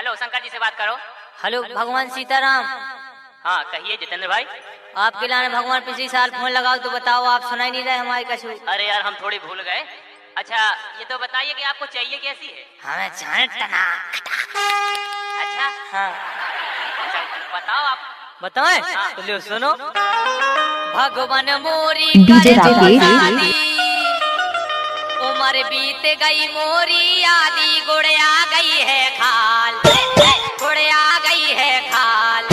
Hello, Shankar ji से बात करो। हेलो भगवान सीताराम। हाँ कहिए जितेंद्र भाई। आपके लाने भगवान पिछले साल फोन लगाओ तो बताओ, आप सुनाई नहीं रहे हमारी कछु। अरे यार हम थोड़ी भूल गए। अच्छा ये तो बताइए कि आपको चाहिए कैसी है? हमें चाहिए टना। अच्छा हाँ अच्छा बताओ आप। बताएं? हाँ। तो लो सुनो। भगवान मोरी डीजे करे राकेश। शादी, उम्र बीत गई मोरी आदि, गुड़िया गई है खाल, गुड़िया गई है खाल।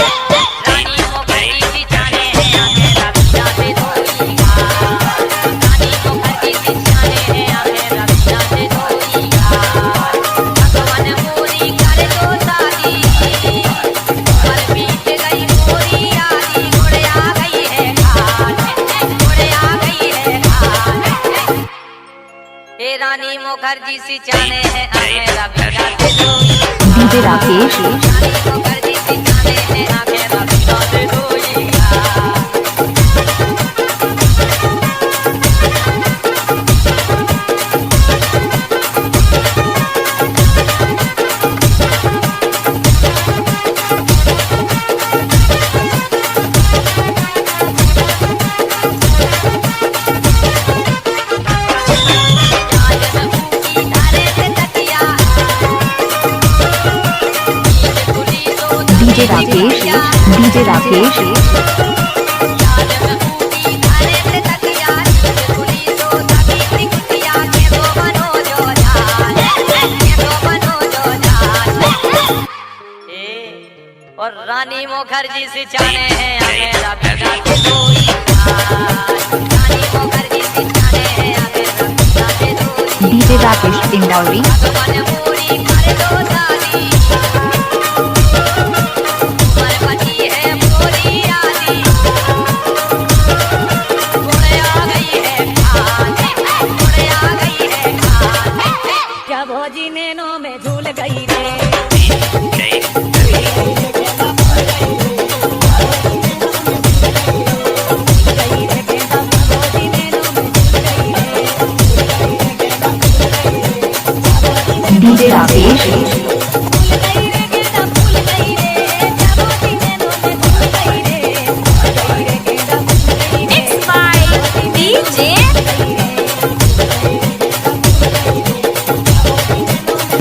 रानी मुखर्जी की जाने हैं अंधेरा बिना से धोई खाल, रानी मुखर्जी की जाने हैं अंधेरा बिना से धोई खाल। भगवान मोरी करे तो शादी, उम्र बीत गई मोरी आदि, गुड़िया गई है खाल, गुड़िया गई है खाल। हे रानी मुखर्जी सी जाने हैं अंधेरा बिना से धोई खाल। डीजे राकेश। रानी मुखर्जी सी जाने हैं अंधेरा बिना से धोई खाल। डीजे राकेश। डीजे राकेश। और रानी मुखर्जी से जाने हैं अंधेरा बिना से धोई खाल, रानी मुखर्जी से जाने हैं अंधेरा बिना से धोई खाल। डीजे राकेश इंदौरी। भगवान मोरी करे तो शादी, उम्र बची है मोरी आदि, गुड़िया गई है खाल, गुड़िया गई है खाल। क्या भौजी नैनों में झूल गई रे, डीजे राकेश।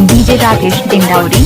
डीजे राकेश इंदौरी।